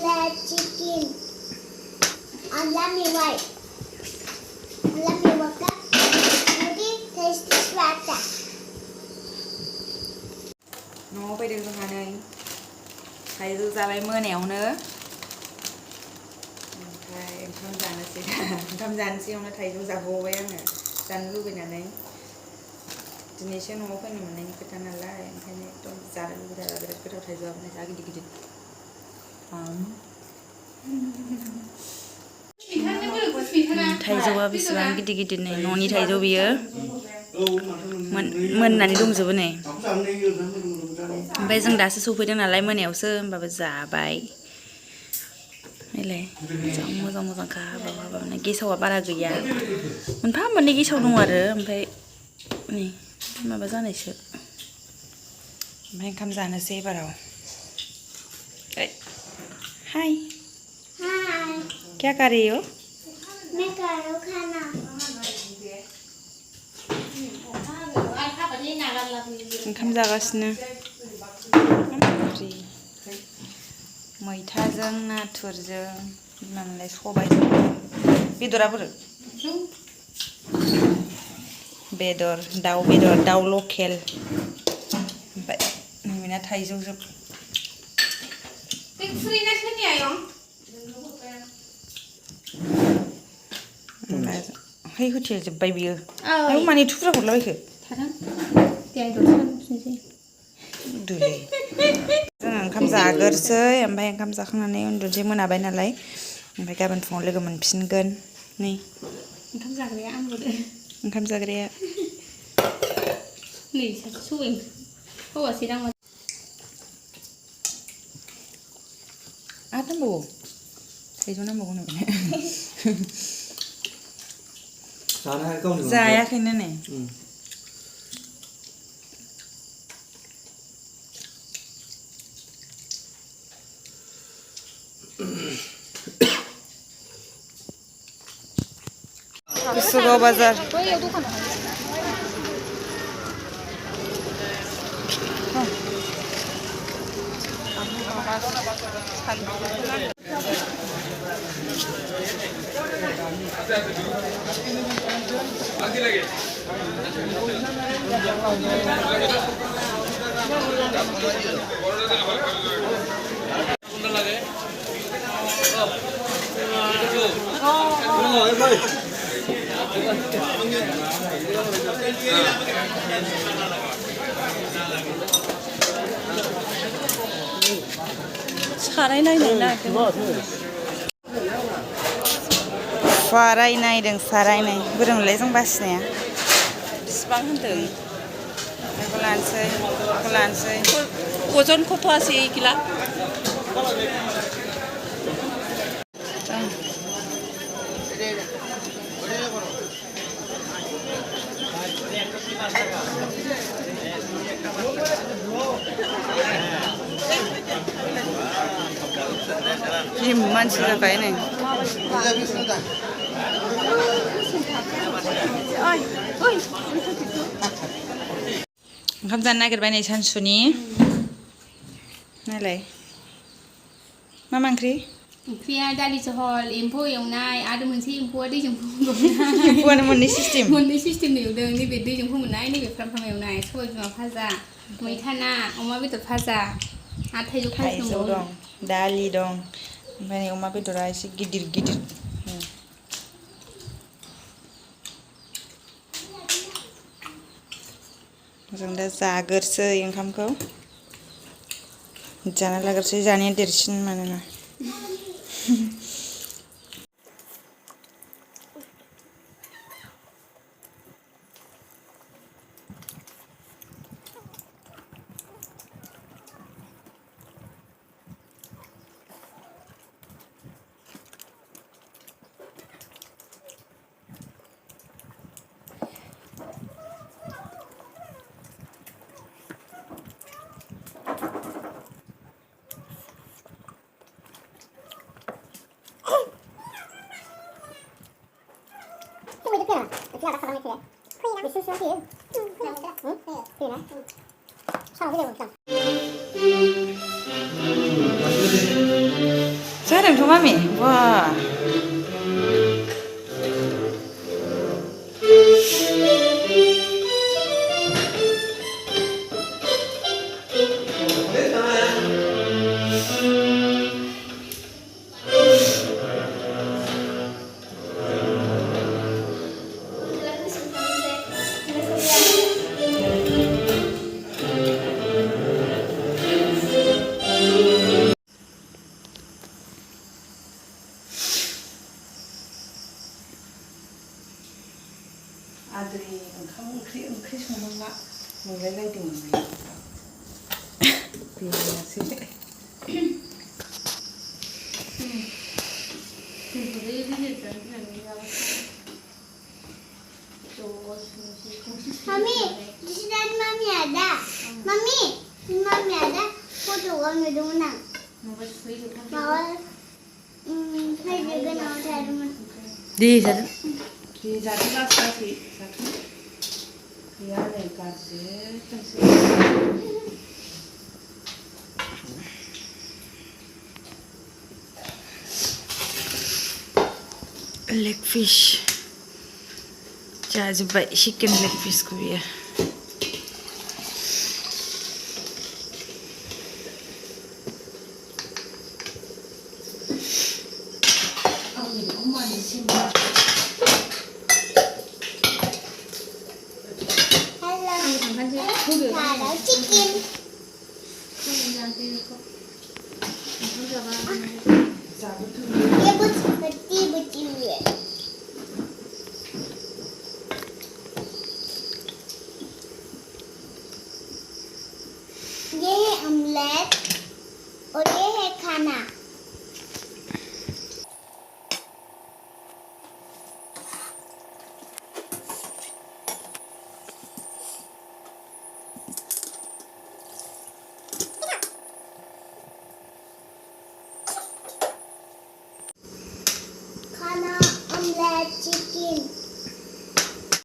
that chicken. Allah me white. Allah me waka. Maybe taste sweater. Noao fैदों जोंहा नै थाइजौ जाबाय मोनायावनो ओमफ्राय ओंखाम जानोसैयावनो थाइजौ जाबावबाय आङो जानो लुबैनानै दिनैसो न'आव फैनो मोननायनि खोथा नालाय ओंखायनो एकदम जानो लुबैथारा बिराद गोथाव थाइजौआबो जा गिदिर गिदिर थाइजौआ बेसेबां गिदिर गिदिर नै न'नि थाइजौ बियो मोननानै दंजोबो नै ओमफ्राय जों दासो सफैदों नालाय मोनायावसो होमबाबो जाबाय नायलाय जा मोजां मोजांखा हाबाब गेसावा बारा गैया मोनफा मोननै गेसाव दं आरो ओमफ्राय नै माबा जानायसो ओमफ्राय ओंखाम जानोसै एबाराव हाय क्या कर रही हो मैं कर रहा हूँ खाना ओंखाम जागासिनो मैथाजों नाथुरजों मालाय सबायजों बेदरा बोरो बेदर दाउ लकेल ओमफ्राय नैबेना थाइजौजों है होथेजोब्बाय बियो आयौ माने थुख्रा हरलाबायखो दुलै जों ओंखाम जाग्रोसै ओमफ्राय ओंखाम जाखांनानै उन्दुनोसै मोनाबाय नालाय ओमफ्राय गाबोन फुङाव लोगो मोनफिनगोन नै ओंखाम जाग्राया आंबो ओंखाम जाग्राया नै सासे सबाय हौवासै दां आरो नांबावगौ थाइजौ नांबावगौ नोंनो जायाखैनो नै गोसोगाव बाजार साराय नायनो साराय नायदों साराय नाय बोरोंलाय जों बासिनाया बेसेबां होनदों बेखौ लानोसै अजन कत আছে এইগুলা जि मानसि जाबाय नै ओंखाम जानो नागिरबाय नै सानसुनि नायलाय मा ओंख्रि ओंख्रिया दालि जहल एम्फौ एवनाय आरो मोनसे एम्फौआ दैजों एम्फौआनो मोननै सिस्टेमनि एवदों नैबे दैजों फोमोननाय नैबे फ्राम फ्राम एवनाय सबाय बिमा भाजा मैथा ना अमा बेदर भाजा आरो थाइजौ दं दालि दं ओमफ्राय अमा बेदरा एसे गिदिर जों दा जाग्रोसै ओंखामखौ जाना लाग्रोसै जानाया देरसिन मानोना Sayang tuh mami. Wah. 아들이 오ंख्रि संदों나 नुलायलायदोंमोन बेनोसै Mami, di sini mami ada. Mami, di mami ada. Foto kamu dong nang. Mau, saya juga mau cari teman. Di sana. 이 자리 가스다시 이 안에까지 Leg fish. Jadi baik chicken leg fish ku ya. Halo. Halo, chicken. Dia seperti begini. ये है omelette और ये है खाना खाना omelette chicken